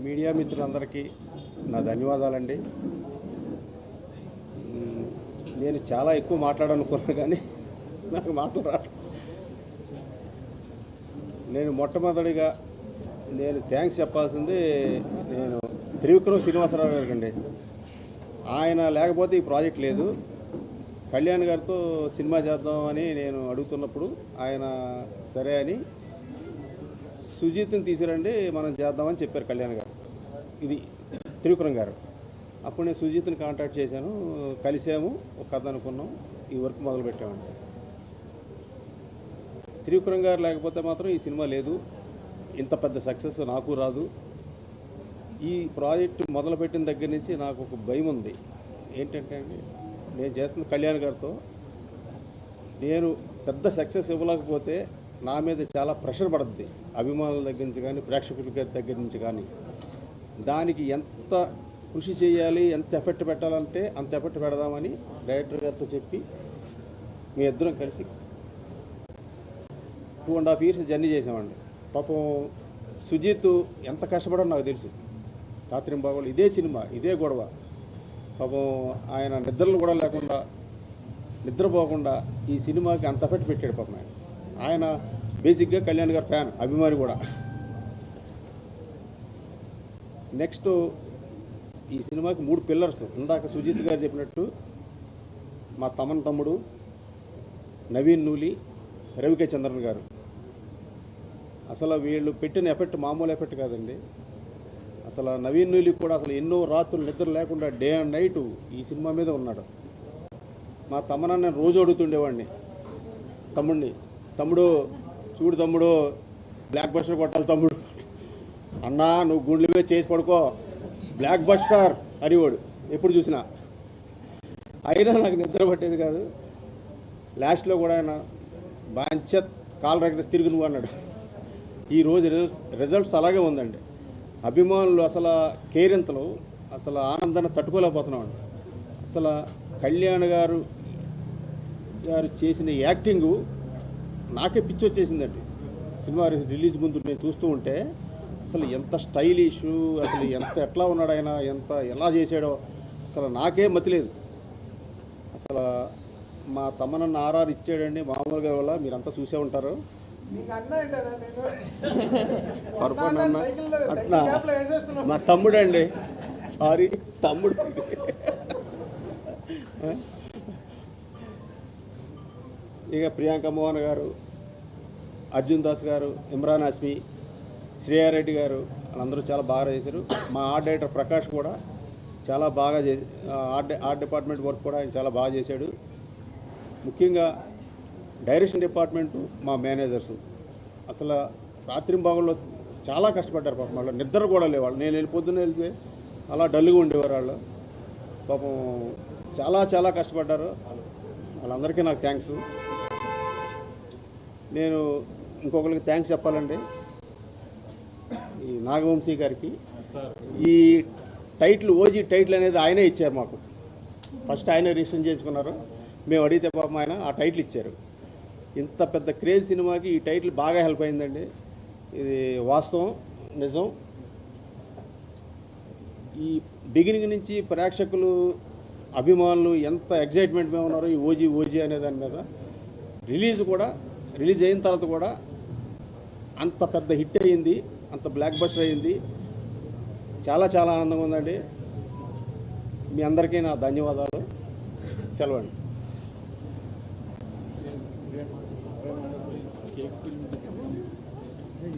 Media మిత్రులందరికీ నా ధన్యవాదాలండి. నేను చాలా ఎక్కువ మాట్లాడాలనుకున్నాను కానీ నాకు మాటలు రావట్లేదు. నేను మొట్టమొదటిగా థ్యాంక్స్ చెప్పాల్సింది నేను త్రివిక్రమ్ శ్రీనివాసరావు గారికి అండి. ఆయన లేకపోతే ఈ ప్రాజెక్ట్ లేదు. కళ్యాణ్ గారితో సినిమా చేద్దామని నేను అడుగుతున్నప్పుడు ఆయన సరే అని సుజీత్ని తీసుకురండి మనం చేద్దామని చెప్పారు కళ్యాణ్ గారు. ఇది త్రివిక్రమ్ గారు. అప్పుడు నేను సుజీత్ని కాంటాక్ట్ చేశాను, కలిసాము, ఒక కథ అనుకున్నాం, ఈ వర్క్ మొదలుపెట్టామండి. త్రివిక్రమ్ గారు లేకపోతే మాత్రం ఈ సినిమా లేదు, ఇంత పెద్ద సక్సెస్ నాకు రాదు. ఈ ప్రాజెక్టు మొదలుపెట్టిన దగ్గర నుంచి నాకు ఒక భయం ఉంది. ఏంటంటే అండి, నేను చేస్తున్న కళ్యాణ్ గారితో నేను పెద్ద సక్సెస్ ఇవ్వలేకపోతే నా మీద చాలా ప్రెషర్ పడుతుంది, అభిమానుల దగ్గర నుంచి కానీ ప్రేక్షకుల దగ్గర నుంచి కానీ. దానికి ఎంత కృషి చేయాలి, ఎంత ఎఫెక్ట్ పెట్టాలంటే అంత ఎఫెక్ట్ పెడదామని డైరెక్టర్ గారితో చెప్పి మీ ఇద్దరం కలిసి 2.5 years జర్నీ చేసామండి. పాపం సుజీత్ ఎంత కష్టపడో నాకు తెలుసు. రాత్రింబాగోళ్ళు ఇదే సినిమా, ఇదే గొడవ. పాపం ఆయన నిద్రలు కూడా లేకుండా, నిద్రపోకుండా ఈ సినిమాకి అంత ఎఫెక్ట్ పెట్టాడు. పాపం ఆయన బేసిక్గా కళ్యాణ్ గారి ఫ్యాన్, అభిమాని కూడా. నెక్స్ట్ ఈ సినిమాకి 3 పిల్లర్స్. ఇందాక సుజిత్ గారు చెప్పినట్టు మా తమ్ముడు నవీన్ నూలి, రవికే చంద్రన్ గారు. అసలు వీళ్ళు పెట్టిన ఎఫెక్ట్ మామూలు ఎఫెక్ట్ కాదండి. అసలు నవీన్ నూలి కూడా అసలు ఎన్నో రాత్రులు నిద్ర లేకుండా డే అండ్ నైట్ ఈ సినిమా మీద ఉన్నాడు. మా తమ్మనన్న నేను రోజు అడుగుతుండేవాడిని, తమ్ముడు చూడు తమ్ముడు, బ్లాక్ బస్టర్ కొట్టాలి తమ్ముడు, అన్నా నువ్వు గుండెల మీద చేసి పడుకో, బ్లాక్ బస్టర్ అనేవాడు ఎప్పుడు చూసినా. అయినా నాకు నిద్ర పట్టేది కాదు. లాస్ట్లో కూడా ఆయన బాంచత్ కాలు రగడ తిరుగు నువ్వు అన్నాడు. ఈరోజు రిజల్ట్స్ అలాగే ఉందండి. అభిమానులు అసలు కేరింతలు, అసలు ఆనందాన్ని తట్టుకోలేకపోతున్నామండి. అసలు కళ్యాణ్ గారు చేసిన యాక్టింగు నాకే పిచ్చి వచ్చేసిందండి. సినిమా రిలీజ్ ముందు నేను చూస్తూ ఉంటే అసలు ఎంత స్టైలిష్, అసలు ఎట్లా ఉన్నాడు ఆయన, ఎలా చేశాడో అసలు నాకే మతిలేదు. అసలు మా తమ్మనన్న ఆర్ఆర్ ఇచ్చాడండి మామూలుగా. వల్ల మీరంతా చూసే ఉంటారు. మా తమ్ముడు అండి, సారీ తమ్ముడు. ఇక ప్రియాంక మోహన్ గారు, అర్జున్ దాస్ గారు, ఇమ్రాన్ హాష్మి, శ్రేయారెడ్డి గారు వాళ్ళందరూ చాలా బాగా చేశారు. మా ఆర్ట్ డైరెక్టర్ ప్రకాష్ కూడా చాలా బాగా ఆర్ట్ డిపార్ట్మెంట్ వర్క్ కూడా ఆయన చాలా బాగా చేశాడు. ముఖ్యంగా డైరెక్షన్ డిపార్ట్మెంటు, మా మేనేజర్సు అసలు రాత్రింబాగుల్లో చాలా కష్టపడ్డారు. పాపం వాళ్ళు నిద్ర కూడా లేవాళ్ళు. నేను పొద్దున్న వెళ్తే అలా డల్గా ఉండేవారు వాళ్ళు. పాపం చాలా కష్టపడ్డారు. వాళ్ళందరికీ నాకు థ్యాంక్స్. నేను ఇంకొకరికి థ్యాంక్స్ చెప్పాలండి, ఈ నాగవంశీ గారికి. ఈ టైటిల్, ఓజీ టైటిల్ అనేది ఆయనే ఇచ్చారు మాకు. ఫస్ట్ ఆయనే రిజిస్టర్ చేసుకున్నారు. మేము అడిగితే పాపం ఆయన ఆ టైటిల్ ఇచ్చారు. ఇంత పెద్ద క్రేజ్ సినిమాకి ఈ టైటిల్ బాగా హెల్ప్ అయిందండి. ఇది వాస్తవం, నిజం. ఈ బిగినింగ్ నుంచి ప్రేక్షకులు, అభిమానులు ఎంత ఎగ్జైట్మెంట్ మీద ఉన్నారో ఈ ఓజీ అనే దాని మీద. రిలీజ్ అయిన తర్వాత కూడా అంత పెద్ద హిట్ అయ్యింది, అంత బ్లాక్ బస్టర్ అయ్యింది. చాలా ఆనందంగా ఉందండి. మీ అందరికీ నా ధన్యవాదాలు. సెలవండి.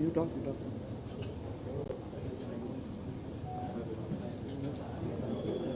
You talk.